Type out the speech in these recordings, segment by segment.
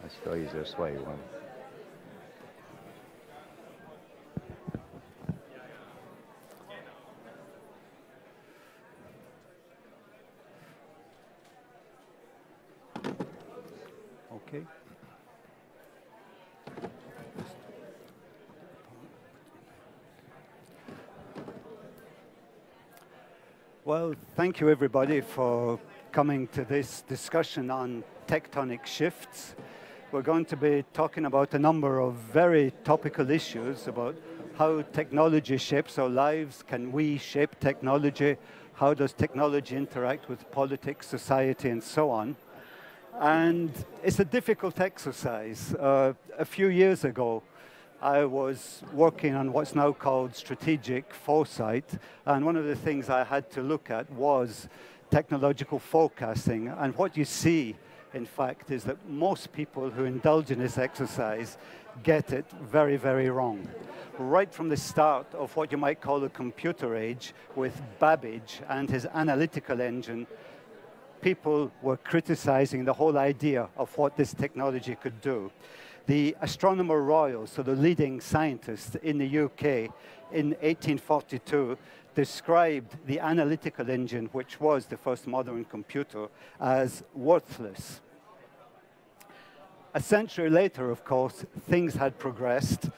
Estoy this way one. Okay. Well, thank you everybody for coming to this discussion on tectonic shifts. We're going to be talking about a number of very topical issues about how technology shapes our lives. Can we shape technology? How does technology interact with politics, society, and so on? And it's a difficult exercise. A few years ago, I was working on what's now called strategic foresight, and one of the things I had to look at was technological forecasting. And what you see, in fact, is that most people who indulge in this exercise get it very, very wrong. Right from the start of what you might call the computer age, with Babbage and his analytical engine, people were criticizing the whole idea of what this technology could do. The Astronomer Royal, so the leading scientist in the UK in 1842, described the analytical engine, which was the first modern computer, as worthless. A century later, of course, things had progressed,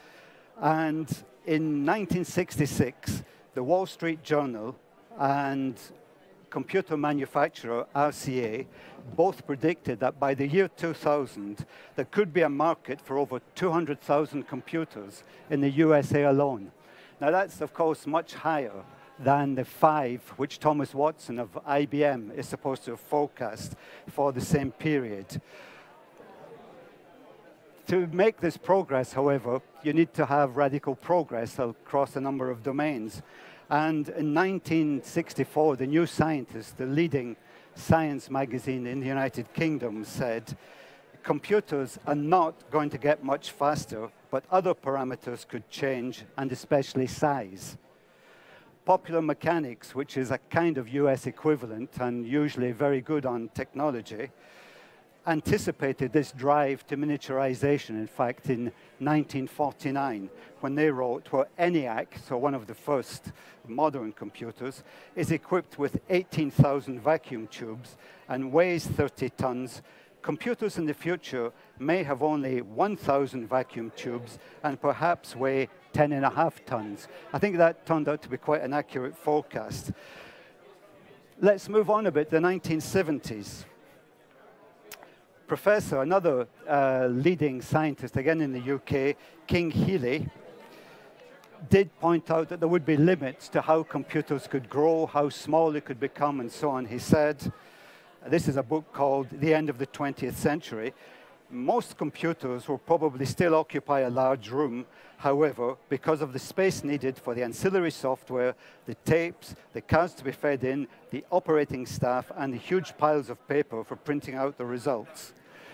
and in 1966, the Wall Street Journal and computer manufacturer RCA both predicted that by the year 2000, there could be a market for over 200,000 computers in the USA alone. Now that's, of course, much higher than the 5 which Thomas Watson of IBM is supposed to have forecast for the same period. To make this progress, however, you need to have radical progress across a number of domains. And in 1964, the New Scientist, the leading science magazine in the United Kingdom, said, computers are not going to get much faster, but other parameters could change, and especially size. Popular Mechanics, which is a kind of US equivalent and usually very good on technology, anticipated this drive to miniaturization, in fact, in 1949, when they wrote, well, ENIAC, so one of the first modern computers, is equipped with 18,000 vacuum tubes and weighs 30 tons. Computers in the future may have only 1,000 vacuum tubes and perhaps weigh 10.5 tons. I think that turned out to be quite an accurate forecast. Let's move on a bit, the 1970s. Professor, another leading scientist, again in the UK, King Healy, did point out that there would be limits to how computers could grow, how small they could become, and so on. He said, this is a book called The End of the 20th Century, most computers will probably still occupy a large room. However, because of the space needed for the ancillary software, the tapes, the cards to be fed in, the operating staff, and the huge piles of paper for printing out the results.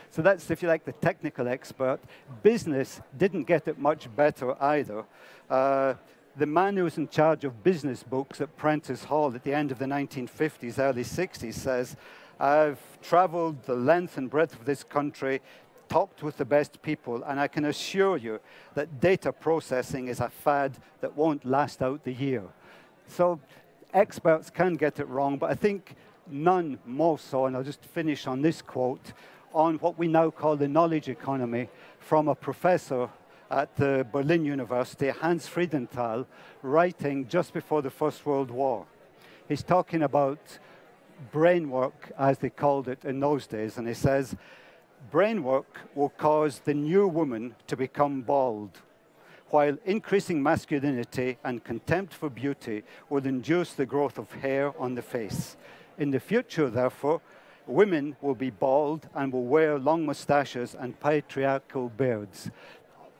So that's, if you like, the technical expert. Business didn't get it much better either. The man who was in charge of business books at Prentice Hall at the end of the 1950s, early 60s, says, I've traveled the length and breadth of this country, talked with the best people, and I can assure you that data processing is a fad that won't last out the year. So experts can get it wrong, but I think none more so, and I'll just finish on this quote, on what we now call the knowledge economy from a professor at the Berlin University, Hans Friedenthal, writing just before the First World War. He's talking about brain work, as they called it in those days, and he says, brain work will cause the new woman to become bald, while increasing masculinity and contempt for beauty will induce the growth of hair on the face. In the future, therefore, women will be bald and will wear long mustaches and patriarchal beards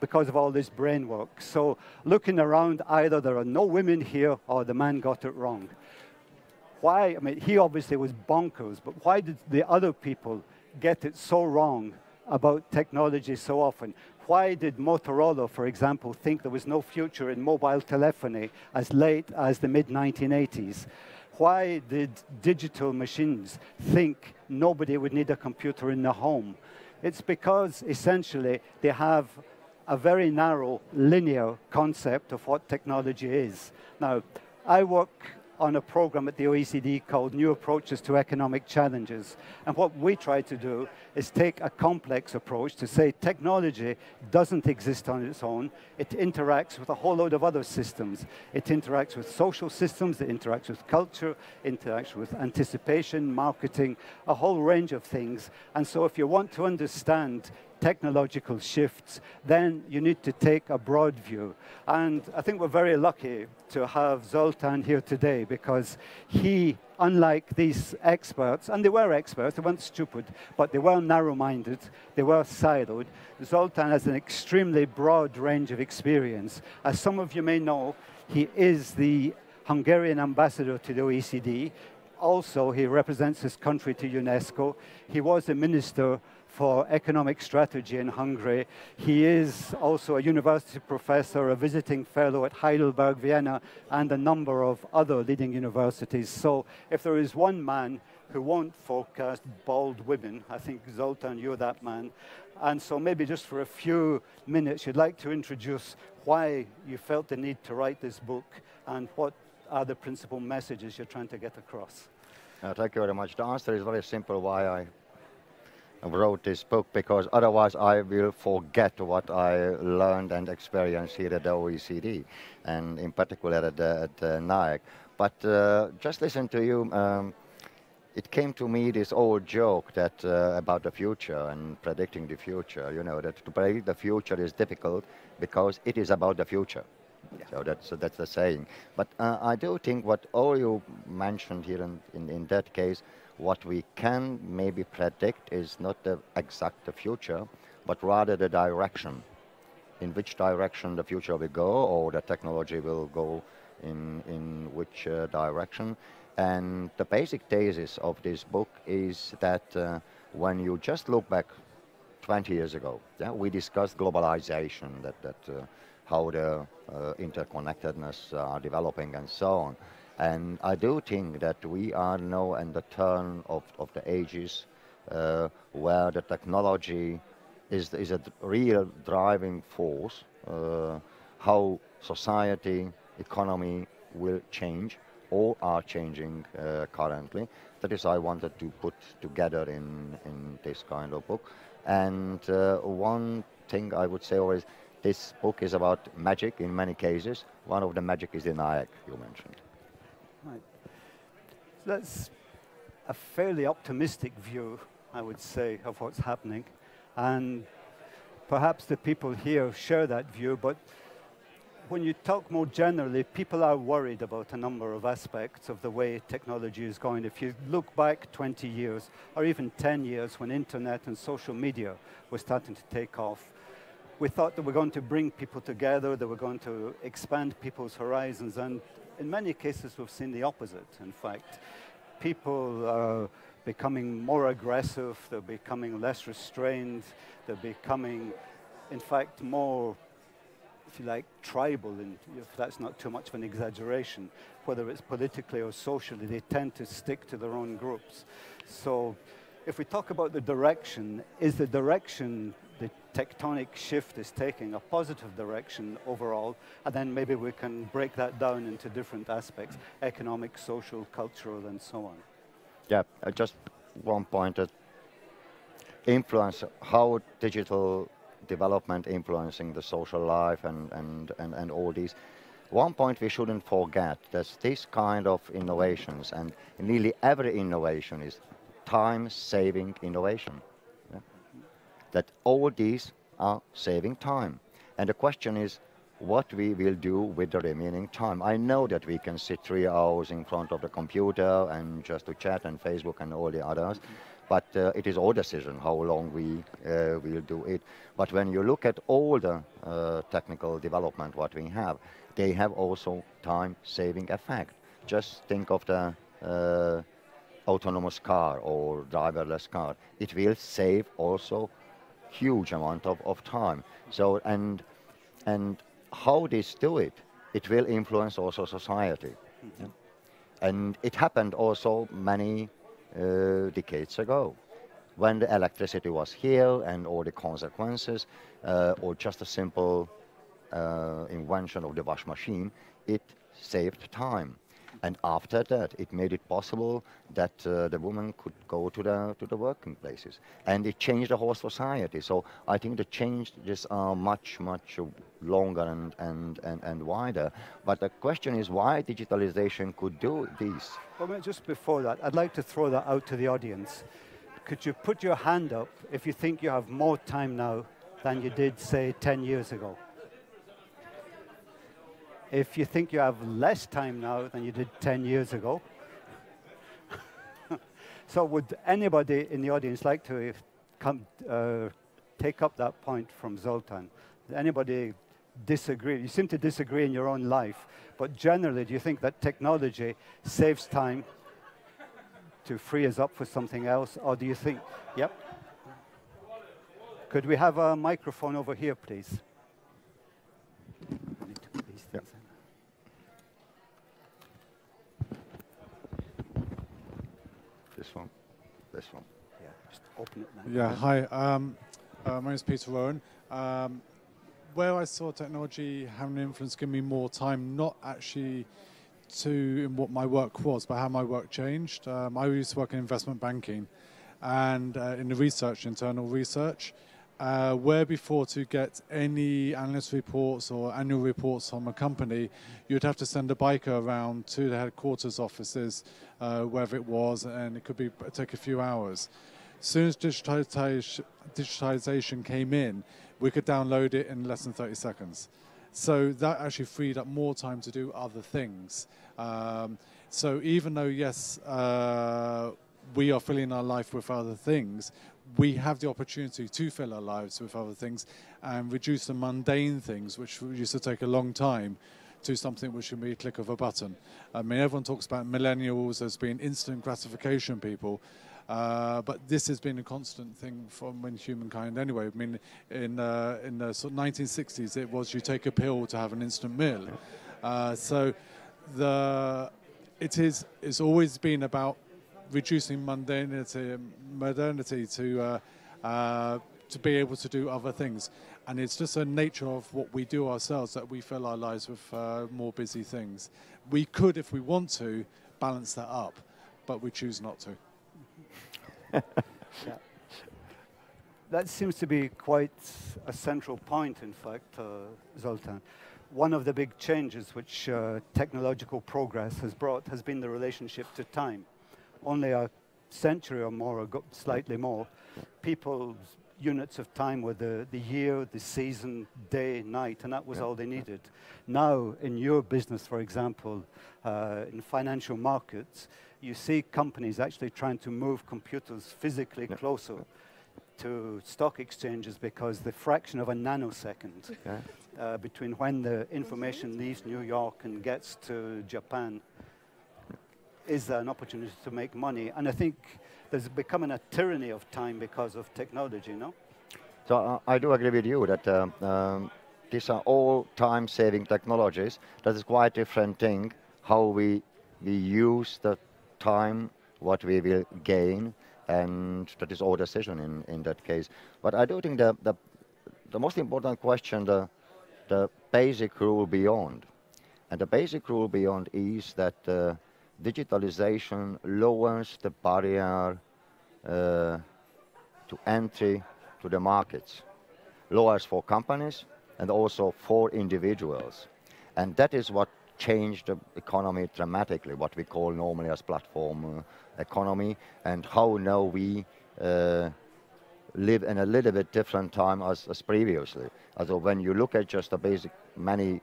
because of all this brain work. So looking around, either there are no women here or the man got it wrong. Why? I mean, he obviously was bonkers, but why did the other people get it so wrong about technology so often? Why did Motorola, for example, think there was no future in mobile telephony as late as the mid-1980s? Why did digital machines think nobody would need a computer in the home? It's because, essentially, they have a very narrow, linear concept of what technology is. Now, I work on a program at the OECD called New Approaches to Economic Challenges. And what we try to do is take a complex approach to say technology doesn't exist on its own. It interacts with a whole load of other systems. It interacts with social systems, it interacts with culture, interacts with anticipation, marketing, a whole range of things. And so if you want to understand technological shifts, then you need to take a broad view. And I think we're very lucky to have Zoltán here today because he, unlike these experts, and they were experts, they weren't stupid, but they were narrow-minded, they were siloed. Zoltán has an extremely broad range of experience. As some of you may know, he is the Hungarian ambassador to the OECD. Also, he represents his country to UNESCO. He was a minister for economic strategy in Hungary. He is also a university professor, a visiting fellow at Heidelberg, Vienna, and a number of other leading universities. So if there is one man who won't forecast bald women, I think, Zoltán, you're that man. And so maybe just for a few minutes, you'd like to introduce why you felt the need to write this book and what are the principal messages you're trying to get across. Thank you very much. The answer is very simple why I wrote this book, because otherwise I will forget what I learned and experienced here at the OECD, and in particular at NIAC. But just listen to you, it came to me this old joke that about the future and predicting the future, you know, that to predict the future is difficult because it is about the future. Yeah. So that's the saying. But I do think what all you mentioned here in that case, what we can maybe predict is not the exact future, but rather the direction, in which direction the future will go, or the technology will go in which direction. And the basic thesis of this book is that when you just look back 20 years ago, yeah, we discussed globalization, how the interconnectedness are developing and so on. And I do think that we are now in the turn of the ages where the technology is a real driving force, how society, economy will change or are changing currently. That is I wanted to put together in this kind of book. And one thing I would say always, this book is about magic in many cases. One of the magic is the NIAC you mentioned. Right. So that's a fairly optimistic view, I would say, of what's happening. And perhaps the people here share that view, but when you talk more generally, people are worried about a number of aspects of the way technology is going. If you look back 20 years, or even 10 years, when internet and social media were starting to take off, we thought that we're going to bring people together, that we're going to expand people's horizons, and in many cases, we've seen the opposite. In fact, people are becoming more aggressive, they're becoming less restrained, they're becoming, in fact, more, if you like, tribal, and if that's not too much of an exaggeration. Whether it's politically or socially, they tend to stick to their own groups. So if we talk about the direction, is the direction the tectonic shift is taking a positive direction overall, and then maybe we can break that down into different aspects, economic, social, cultural, and so on. Yeah, just one point, that influence, how digital development influencing the social life and all these. One point we shouldn't forget, that this kind of innovations, and nearly every innovation is time-saving innovation. That all these are saving time. And the question is what we will do with the remaining time. I know that we can sit 3 hours in front of the computer and just to chat and Facebook and all the others, but it is our decision how long we will do it. But when you look at all the technical development what we have, they have also time-saving effect. Just think of the autonomous car or driverless car. It will save also huge amount of time. So and how this do it, it will influence also society. Mm-hmm. Yeah? And it happened also many decades ago. when the electricity was here and all the consequences, or just a simple invention of the wash machine, it saved time. And after that, it made it possible that the woman could go to the working places, and it changed the whole society. So I think the changes are much longer and wider. But the question is why digitalization could do this. Well, just before that, I'd like to throw that out to the audience. Could you put your hand up if you think you have more time now than you did, say, 10 years ago? If you think you have less time now than you did 10 years ago. So would anybody in the audience like to take up that point from Zoltán? Anybody disagree? You seem to disagree in your own life, but generally, do you think that technology saves time to free us up for something else, or do you think, yep. Could we have a microphone over here, please? Yep. This one. Yeah, just open it now. Yeah, hi. My name is Peter Rowan. Where I saw technology having an influence, giving me more time, not actually in what my work was, but how my work changed. I used to work in investment banking and in the research, internal research, where before to get any analyst reports or annual reports from a company, you'd have to send a biker around to the headquarters offices, wherever it was, and it could take a few hours. As soon as digitization came in, we could download it in less than 30 seconds. So that actually freed up more time to do other things. So even though, yes, we are filling our life with other things, we have the opportunity to fill our lives with other things and reduce the mundane things, which used to take a long time, to something which can be a click of a button. I mean, everyone talks about millennials as being instant gratification people, but this has been a constant thing from humankind anyway. I mean, in the sort of 1960s, it was you take a pill to have an instant meal. So it's always been about reducing modernity to be able to do other things. And it's just a nature of what we do ourselves that we fill our lives with more busy things. We could, if we want to, balance that up, but we choose not to. Yeah. That seems to be quite a central point, in fact, Zoltán. One of the big changes which technological progress has brought has been the relationship to time. Only a century or more ago, slightly more, people's units of time were the year, the season, day, night, and that was all they needed. Now, in your business, for example, in financial markets, you see companies actually trying to move computers physically closer to stock exchanges because the fraction of a nanosecond between when the information leaves New York and gets to Japan is an opportunity to make money. And I think there's becoming a tyranny of time because of technology, no? So I do agree with you that these are all time-saving technologies. That is quite a different thing, how we use the time, what we will gain, and that is our decision in that case. But I do think the most important question, the basic rule beyond. And the basic rule beyond is that digitalization lowers the barrier to entry to the markets, lowers for companies and also for individuals. And that is what changed the economy dramatically, what we call normally as platform economy, and how now we live in a little bit different time as previously. Also, when you look at just the basic many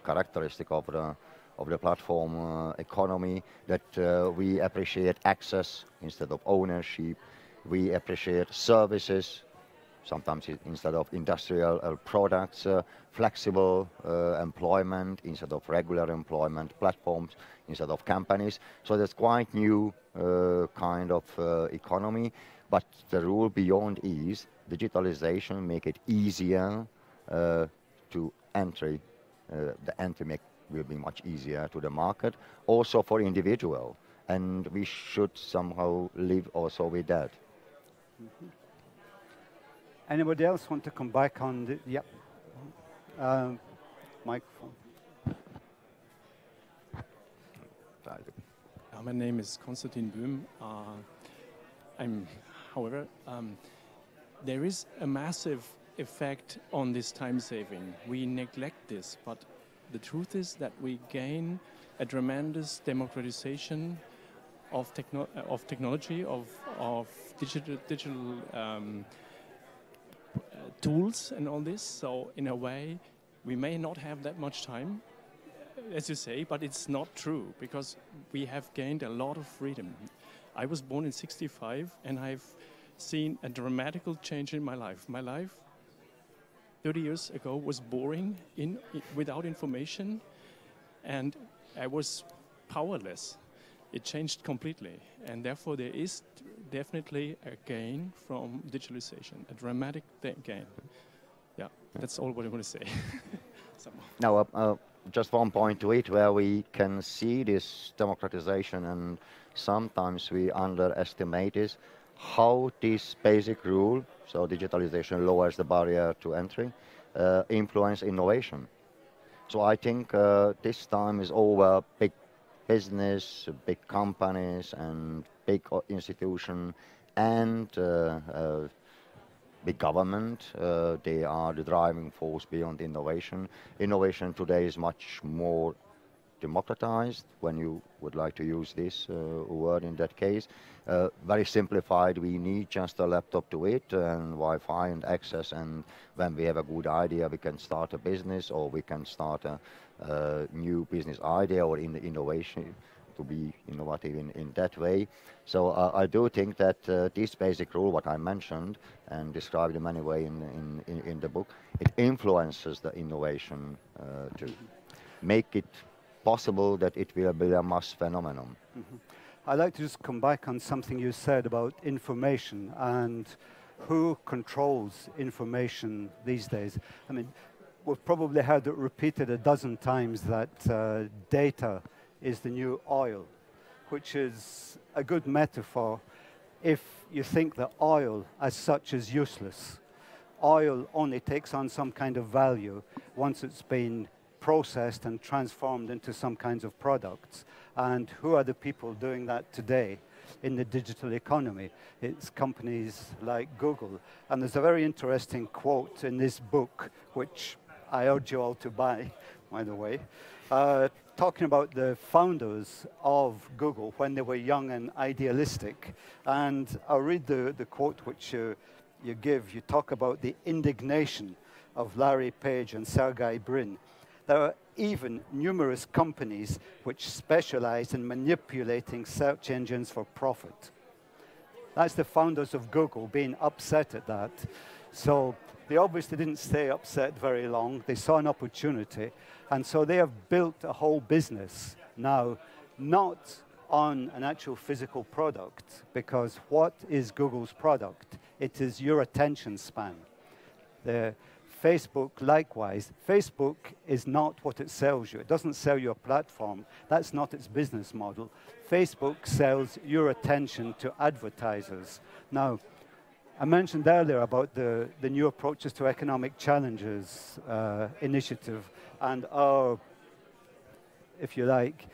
characteristic of the platform economy, that we appreciate access instead of ownership, we appreciate services, sometimes instead of industrial products, flexible employment instead of regular employment, platforms instead of companies. So that's quite new kind of economy, but the rule beyond is digitalization make it easier to entry. The entry will be much easier to the market, also for individual, and we should somehow live also with that. Anybody else want to come back on the, yep. Microphone. My name is Konstantin Böhm. However, there is a massive effect on this time saving. We neglect this, but the truth is that we gain a tremendous democratization of technology, of digital tools and all this. So in a way, we may not have that much time, as you say, but it's not true because we have gained a lot of freedom. I was born in '65 and I've seen a dramatical change in my life. My life 30 years ago was boring, without information, and I was powerless. It changed completely, and therefore there is definitely a gain from digitalization, a dramatic gain. Yeah, that's all what I want to say. Now, just one point to it where we can see this democratization, and sometimes we underestimate is how this basic rule, so digitalization lowers the barrier to entry, influence innovation. So I think this time is over big business, big companies and big institutions and big government. They are the driving force beyond innovation. Innovation today is much more democratized, when you would like to use this word in that case. Very simplified, we need just a laptop to it and Wi-Fi and access, and when we have a good idea we can start a business or we can start a new business idea or in the innovation to be innovative in that way. So I do think that this basic rule, what I mentioned and described in many ways in the book, it influences the innovation to make it possible that it will be a mass phenomenon. I'd like to just come back on something you said about information and who controls information these days. I mean, we've probably heard it repeated a dozen times that data is the new oil, which is a good metaphor if you think that oil as such is useless. Oil only takes on some kind of value once it's been processed and transformed into some kinds of products. And who are the people doing that today in the digital economy? It's companies like Google. And there's a very interesting quote in this book, which I urge you all to buy, by the way, talking about the founders of Google when they were young and idealistic. And I'll read the quote which you give. You talk about the indignation of Larry Page and Sergey Brin. There are even numerous companies which specialize in manipulating search engines for profit. That's the founders of Google being upset at that. So they obviously didn't stay upset very long. They saw an opportunity. And so they have built a whole business now, not on an actual physical product, because what is Google's product? It is your attention span. Facebook, likewise. Facebook is not what it sells you. It doesn't sell you a platform. That's not its business model. Facebook sells your attention to advertisers. Now, I mentioned earlier about the new approaches to economic challenges initiative and our, if you like,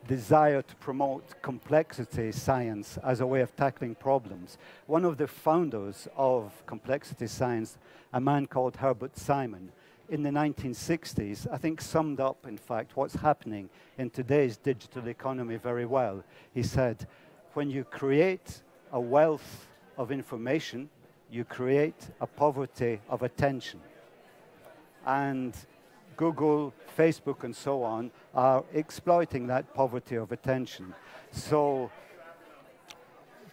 desire to promote complexity science as a way of tackling problems. One of the founders of complexity science, a man called Herbert Simon, in the 1960s, I think summed up, in fact, what's happening in today's digital economy very well. He said, when you create a wealth of information, you create a poverty of attention. And Google, Facebook, and so on are exploiting that poverty of attention. So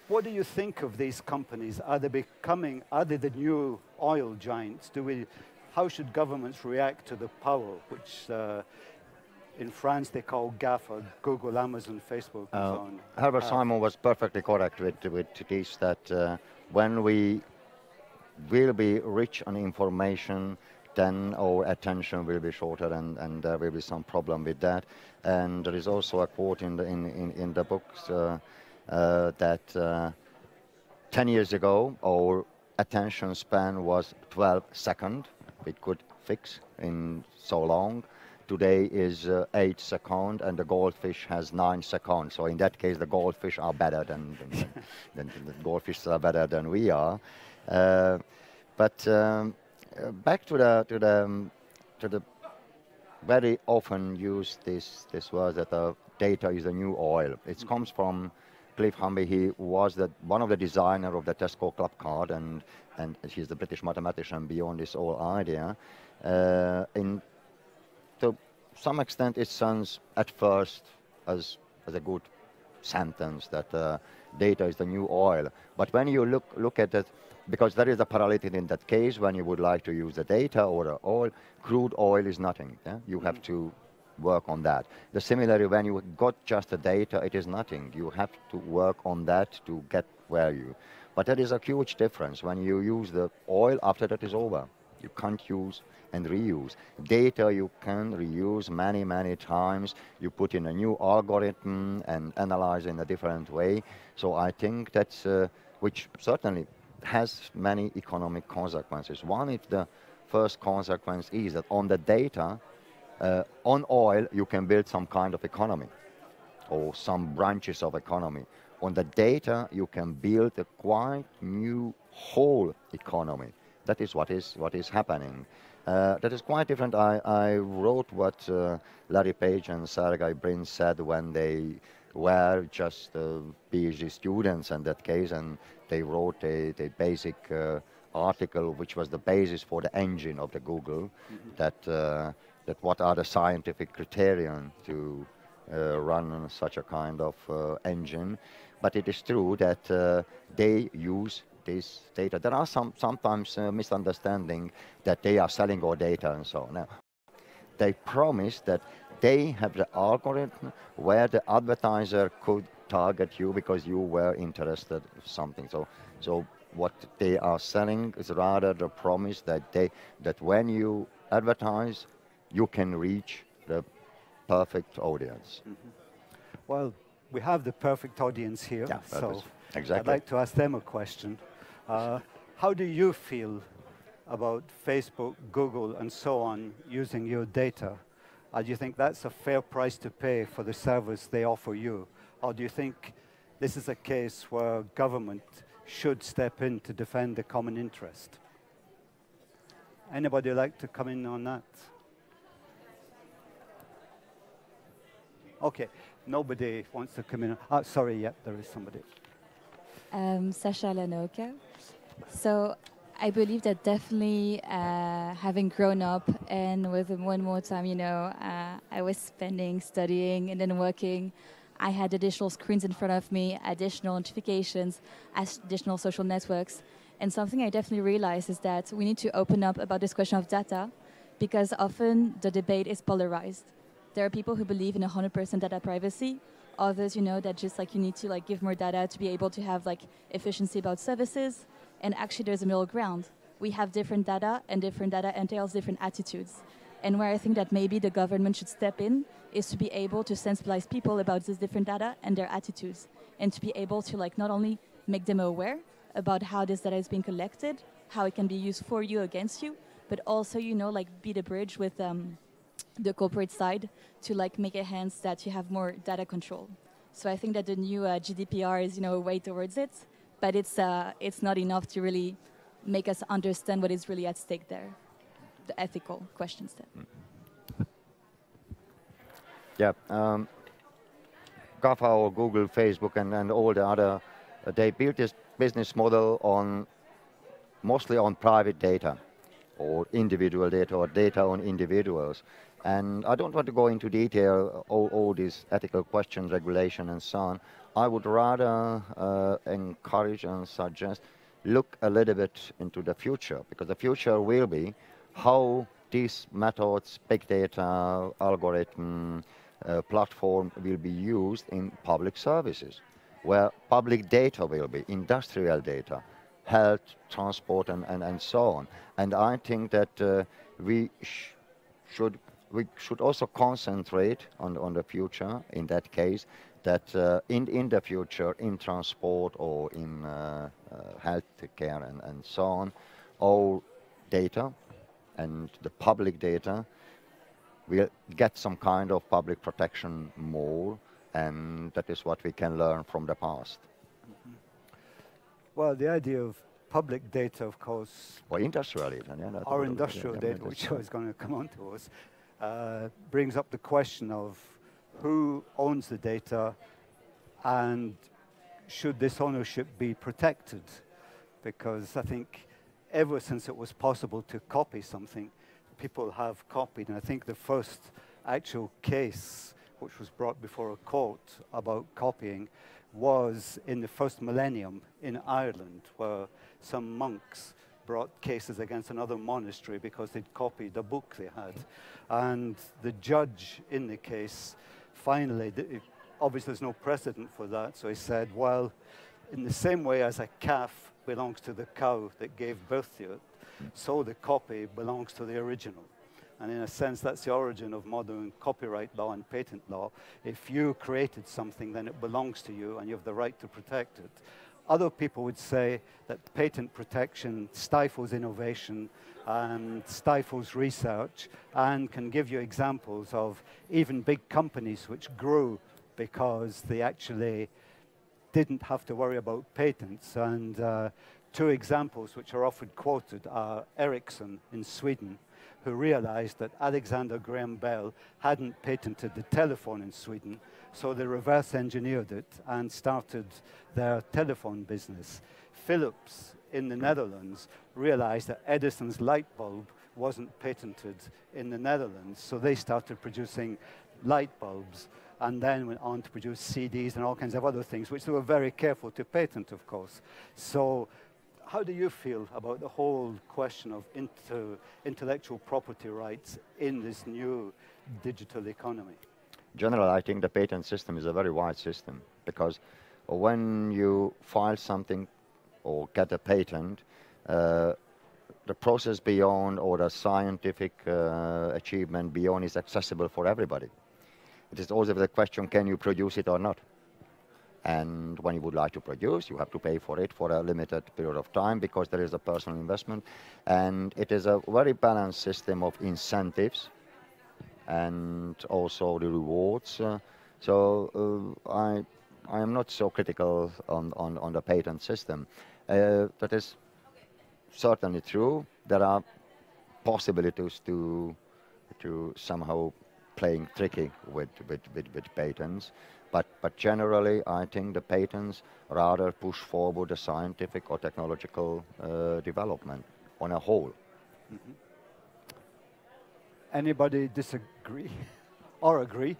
what do you think of these companies? Are they the new oil giants? How should governments react to the power, which in France they call GAFA, Google, Amazon, Facebook, and so on? Herbert Simon was perfectly correct with this, that when we will be rich on information, then our attention will be shorter, and there will be some problem with that. And there is also a quote in the books that 10 years ago, our attention span was 12 seconds. We could fix in so long. Today is 8 seconds, and the goldfish has 9 seconds. So in that case, the goldfish are better than the goldfish are better than we are. But back to the very often used this word that data is the new oil. It comes from Cliff Humby. He was one of the designer of the Tesco Club card, and he's the British mathematician beyond this whole idea. To some extent, it sounds at first as a good sentence that data is the new oil. But when you look at it, because there is a parallelity in that case, when you would like to use the data or the oil, crude oil is nothing. Yeah? You have to work on that. Similarly, when you got just the data, it is nothing. You have to work on that to get where you. But that is a huge difference. When you use the oil, after that is over. You can't use and reuse. Data you can reuse many, many times. You put in a new algorithm and analyze in a different way. So I think that's, which certainly has many economic consequences. One, if the first consequence is that on the data, on oil, you can build some kind of economy or some branches of economy. On the data, you can build a quite new whole economy. That is what is happening. That is quite different. I wrote what Larry Page and Sergey Brin said when they were just PhD students in that case, and they wrote a basic article which was the basis for the engine of the Google, that what are the scientific criteria to run such a kind of engine. But it is true that they use this data. There are sometimes misunderstanding that they are selling our data and so on. Now, they promise that they have the algorithm where the advertiser could target you because you were interested in something. So what they are selling is rather the promise that when you advertise, you can reach the perfect audience. Well, we have the perfect audience here, Yeah, so exactly. I'd like to ask them a question. How do you feel about Facebook, Google, and so on using your data? Do you think that's a fair price to pay for the service they offer you? Or do you think this is a case where government should step in to defend the common interest? Anybody like to come in on that? Okay, nobody wants to come in. Sorry, yeah, there is somebody. Sasha Lanoka. So I believe that definitely having grown up and with one more time, I was spending, studying, and then working. I had additional screens in front of me, additional notifications, additional social networks. And something I definitely realized is that we need to open up about this question of data because often the debate is polarized. There are people who believe in 100% data privacy. Others, that just you need to give more data to be able to have efficiency about services. And actually there's a middle ground. We have different data, and different data entails different attitudes. And where I think that maybe the government should step in is to be able to sensibilize people about this different data and their attitudes. And to be able to not only make them aware about how this data is being collected, how it can be used for you, against you, but also, be the bridge with the corporate side to make a hence that you have more data control. So I think that the new GDPR is a way towards it, but it's not enough to really make us understand what is really at stake there, the ethical questions there. Yeah, GAFA or Google, Facebook, and all the other, they built this business model mostly on private data or individual data or data on individuals. And I don't want to go into detail all these ethical questions, regulation, and so on. I would rather encourage and suggest look a little bit into the future, because the future will be how these methods, big data, algorithm, platform will be used in public services, where public data will be, industrial data, health, transport, and so on. And I think that we should we should also concentrate on the future in that case, that in the future, in transport or in health care and so on, all data and the public data will get some kind of public protection more, and that is what we can learn from the past. Well, the idea of public data, of course, Or industrial data. Yeah, or industrial data, which I was going to come on to us, brings up the question of who owns the data and should this ownership be protected? Because I think ever since it was possible to copy something, people have copied. And I think the first actual case which was brought before a court about copying was in the first millennium in Ireland, where some monks brought cases against another monastery because they'd copied a book they had. And the judge in the case finally, obviously there's no precedent for that, so he said, well, in the same way as a calf belongs to the cow that gave birth to it, so the copy belongs to the original. And in a sense, that's the origin of modern copyright law and patent law. If you created something, then it belongs to you and you have the right to protect it. Other people would say that patent protection stifles innovation and stifles research and can give you examples of even big companies which grew because they actually didn't have to worry about patents. And two examples which are often quoted are Ericsson in Sweden, who realized that Alexander Graham Bell hadn't patented the telephone in Sweden, so they reverse engineered it and started their telephone business. Philips in the Netherlands realized that Edison's light bulb wasn't patented in the Netherlands, so they started producing light bulbs and then went on to produce CDs and all kinds of other things, which they were very careful to patent, of course. So how do you feel about the whole question of intellectual property rights in this new digital economy? Generally, I think the patent system is a very wide system, because when you file something or get a patent, the process beyond or the scientific achievement beyond is accessible for everybody. It is also the question, can you produce it or not? And when you would like to produce, you have to pay for it for a limited period of time because there is a personal investment. And it is a very balanced system of incentives and also the rewards. I am not so critical on the patent system. That is certainly true. There are possibilities to somehow playing tricky with patents. But generally, I think the patents rather push forward the scientific or technological development on a whole. Mm-hmm. Anybody disagree or agree?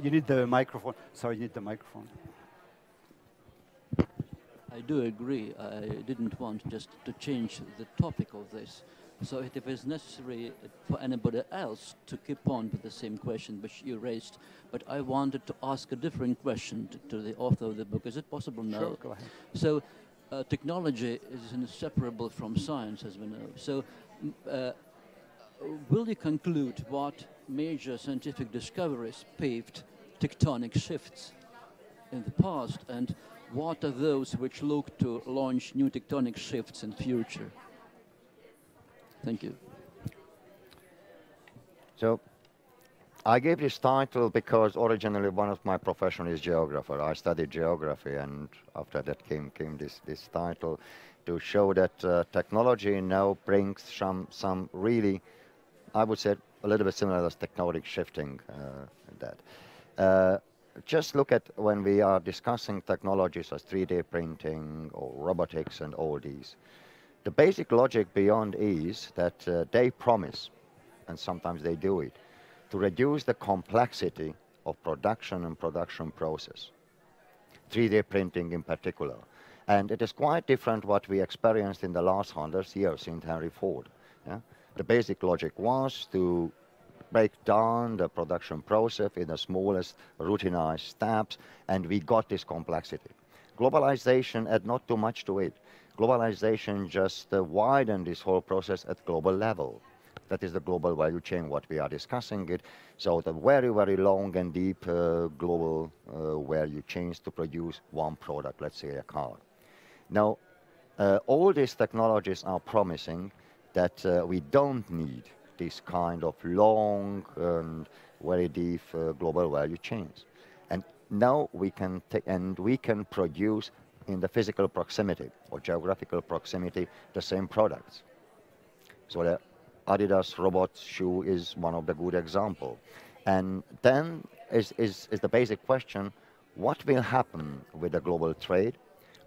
You need the microphone. Sorry, you need the microphone. I do agree. I didn't want just to change the topic of this. So if it is necessary for anybody else to keep on with the same question which you raised, but I wanted to ask a different question to the author of the book. Is it possible now? Sure, go ahead. So technology is inseparable from science, as we know. So will you conclude what major scientific discoveries paved tectonic shifts in the past, and what are those which look to launch new tectonic shifts in future? Thank you. So I gave this title because originally one of my profession is geographer. I studied geography, and after that came this title to show that technology now brings some really, I would say, a little bit similar as tectonic shifting. Just look at when we are discussing technologies as 3D printing or robotics and all these. The basic logic beyond is that they promise, and sometimes they do it, to reduce the complexity of production and production process, 3D printing in particular. And it is quite different what we experienced in the last 100 years in Henry Ford. Yeah? The basic logic was to break down the production process in the smallest routinized steps, and we got this complexity. Globalization had not too much to it. Globalization just widened this whole process at global level. That is the global value chain, what we are discussing it. So the very, very long and deep global value chains to produce one product, let's say a car. Now, all these technologies are promising that we don't need this kind of long and very deep global value chains. And now we can produce in the physical proximity or geographical proximity the same products. So the Adidas robot shoe is one of the good examples. And then is the basic question, what will happen with the global trade?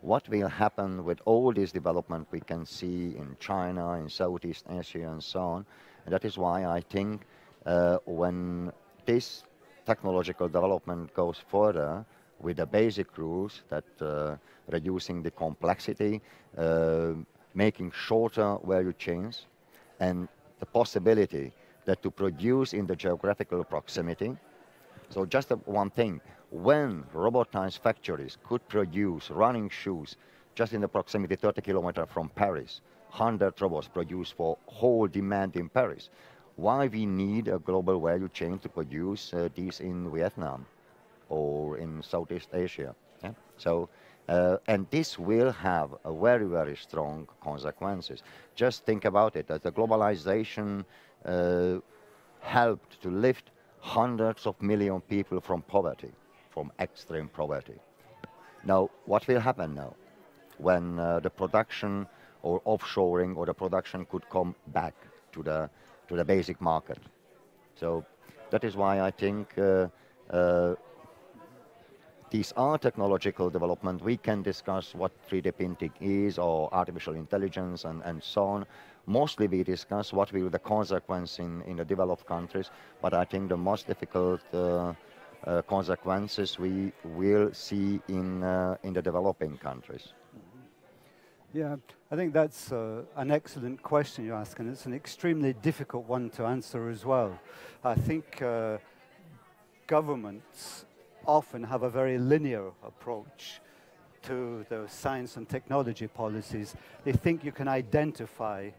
What will happen with all this development we can see in China, in Southeast Asia, and so on? And that is why I think when this technological development goes further with the basic rules that reducing the complexity, making shorter value chains, and the possibility that to produce in the geographical proximity. So just one thing, when robotized factories could produce running shoes just in the proximity 30 kilometers from Paris, 100 robots produced for whole demand in Paris, why we need a global value chain to produce these in Vietnam or in Southeast Asia? Yeah? So, and this will have a very, very strong consequences. Just think about it, that the globalization helped to lift hundreds of million people from poverty, from extreme poverty. Now, what will happen now when the production or offshoring or the production could come back to the basic market? So that is why I think these are technological development. We can discuss what 3D printing is or artificial intelligence and so on. Mostly we discuss what will be the consequence in the developed countries, but I think the most difficult consequences we will see in the developing countries. Yeah, I think that's an excellent question you ask, and it's an extremely difficult one to answer as well. I think governments often have a very linear approach to the science and technology policies. They think you can identify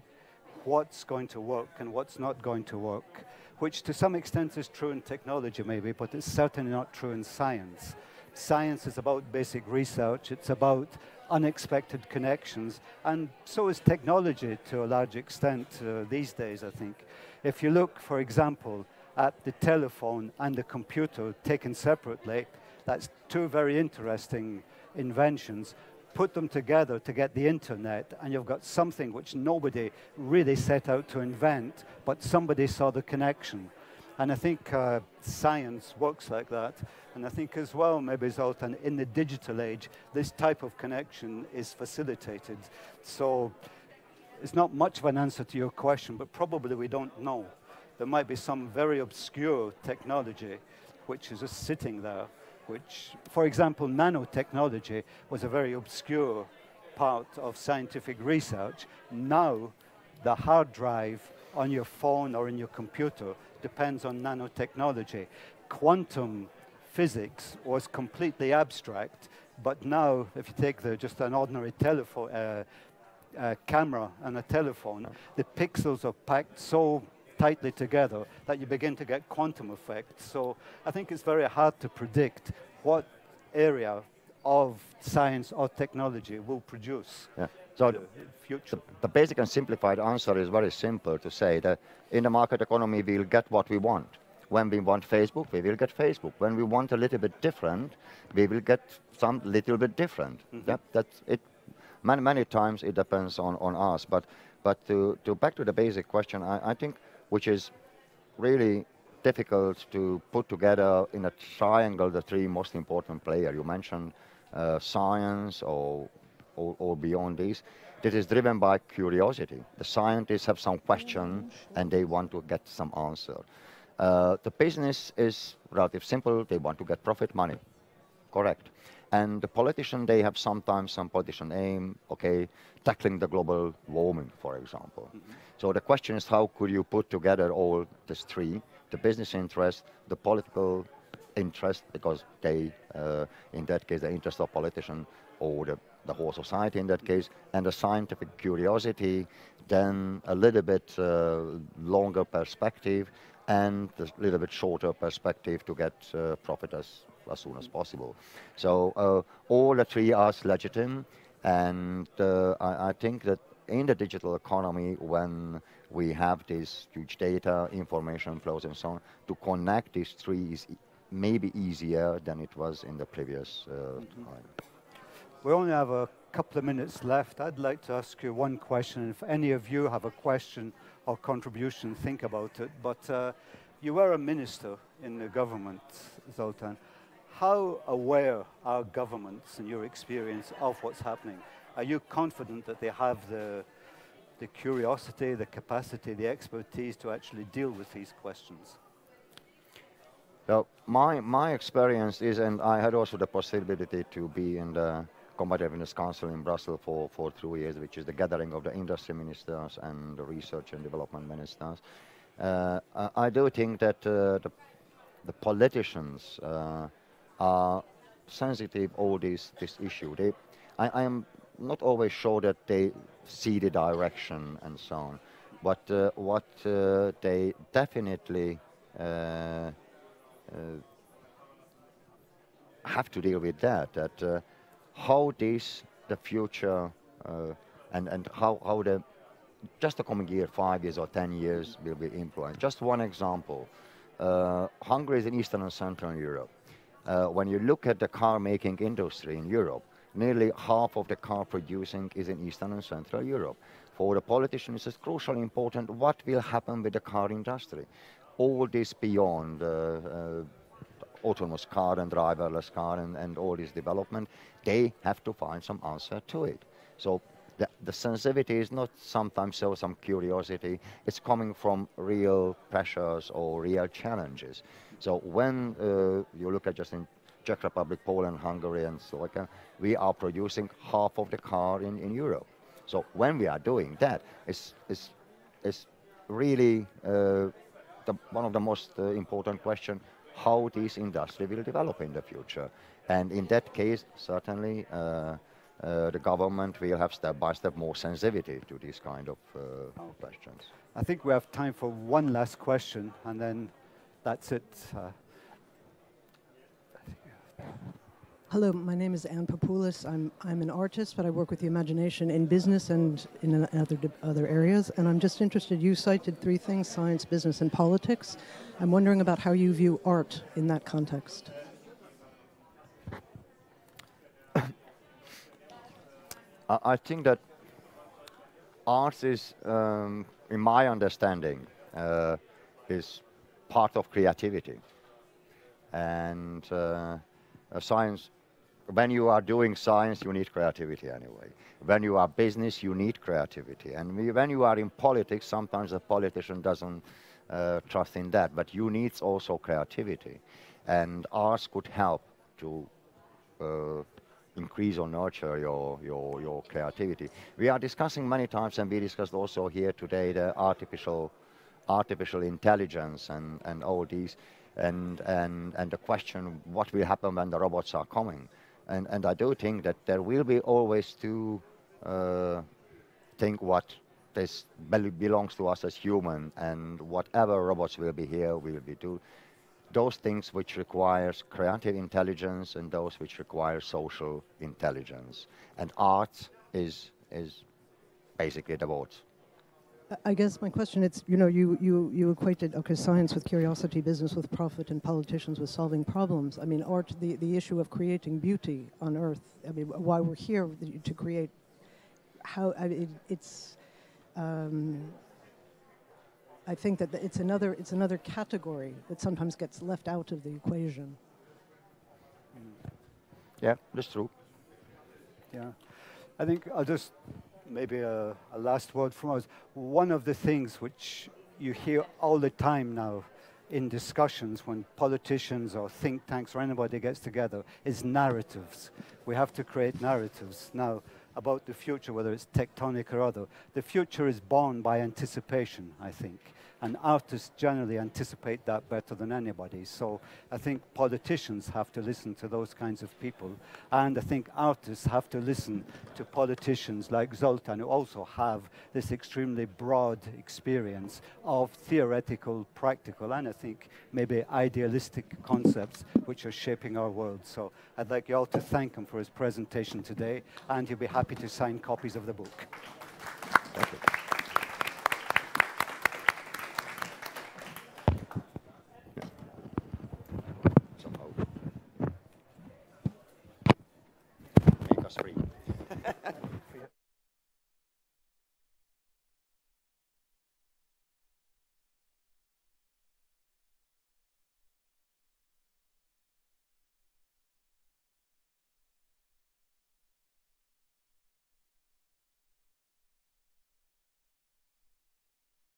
what's going to work and what's not going to work, which to some extent is true in technology maybe, but it's certainly not true in science. Science is about basic research, it's about unexpected connections, and so is technology to a large extent these days, I think. If you look, for example, at the telephone and the computer taken separately, that's two very interesting inventions. Put them together to get the internet, and you've got something which nobody really set out to invent, but somebody saw the connection. And I think science works like that. And I think as well, maybe Zoltán, in the digital age, this type of connection is facilitated. So it's not much of an answer to your question, but probably we don't know. There might be some very obscure technology which is just sitting there, which, for example, nanotechnology was a very obscure part of scientific research. Now, the hard drive on your phone or in your computer depends on nanotechnology. Quantum physics was completely abstract, but now, if you take just an ordinary telephone, camera and a telephone, the pixels are packed so tightly together that you begin to get quantum effects. So I think it's very hard to predict what area of science or technology will produce so the future. The basic and simplified answer is very simple to say that in the market economy we'll get what we want. When we want Facebook, we will get Facebook. When we want a little bit different, we will get some little bit different. Mm-hmm. That's it. Many times it depends on us. But to back to the basic question, I think which is really difficult to put together in a triangle the three most important players. You mentioned science or beyond this. This is driven by curiosity. The scientists have some question and they want to get some answer. The business is relatively simple. They want to get profit money. Correct. And the politician, they have sometimes some politician aim, tackling the global warming, for example. Mm-hmm. So the question is, how could you put together all these three, the business interest, the political interest, because they, in that case, the interest of politician or the whole society in that case, and the scientific curiosity, then a little bit longer perspective, and a little bit shorter perspective to get profit as soon as possible. So all the three are legitimate, and I think that in the digital economy, when we have this huge data, information flows and so on, to connect these three is maybe easier than it was in the previous time. We only have a couple of minutes left. I'd like to ask you one question. If any of you have a question or contribution, think about it. But you were a minister in the government, Zoltán. How aware are governments, in your experience, of what's happening? Are you confident that they have the curiosity, the capacity, the expertise to actually deal with these questions? So my experience is, and I had also the possibility to be in the Competitiveness Council in Brussels for 2 years, which is the gathering of the industry ministers and the research and development ministers. I do think that the politicians are sensitive all this issue. I am not always sure that they see the direction and so on, but what they definitely have to deal with that how the future and how just the coming year, 5 years or 10 years will be influenced. Just one example, Hungary is in Eastern and Central Europe. When you look at the car making industry in Europe, nearly half of the car producing is in Eastern and Central Europe. For the politicians, it's crucially important what will happen with the car industry. All this beyond autonomous car and driverless car and all this development, they have to find some answer to it. So the sensitivity is not sometimes so some curiosity, it's coming from real pressures or real challenges. So when you look at just in Czech Republic, Poland, Hungary and Slovakia, we are producing half of the car in Europe. So when we are doing that, it's really one of the most important questions, how this industry will develop in the future. And in that case, certainly the government will have step by step more sensitivity to these kind of questions. I think we have time for one last question, and then that's it. Hello, my name is Anne Papoulis. I'm an artist, but I work with the imagination in business and in other areas. And I'm just interested, you cited three things, science, business, and politics. I'm wondering about how you view art in that context. I think that art is, in my understanding, is part of creativity. And science, when you are doing science, you need creativity anyway. When you are business, you need creativity. And when you are in politics, sometimes a politician doesn't trust in that, but you need also creativity. And arts could help to increase or nurture your creativity. We are discussing many times, and we discussed also here today, the artificial intelligence and all these, and the question, what will happen when the robots are coming? And I do think that there will be always to think what this belongs to us as human, and whatever robots will be here, will be do those things which requires creative intelligence and those which require social intelligence. And art is basically the both. I guess my question is, you equated, science with curiosity, business with profit, and politicians with solving problems. I mean, art, the issue of creating beauty on Earth, I mean, why we're here to create, I think that it's another category that sometimes gets left out of the equation. Yeah, that's true. Yeah, I think I'll just maybe a last word from us. One of the things which you hear all the time now in discussions when politicians or think tanks or anybody gets together is narratives. We have to create narratives now about the future, whether it's TECHtonic or other. The future is born by anticipation, I think. And artists generally anticipate that better than anybody. So I think politicians have to listen to those kinds of people. And I think artists have to listen to politicians like Zoltán, who also have this extremely broad experience of theoretical, practical, and I think maybe idealistic concepts which are shaping our world. So I'd like you all to thank him for his presentation today, and he'll be happy to sign copies of the book. Thank you.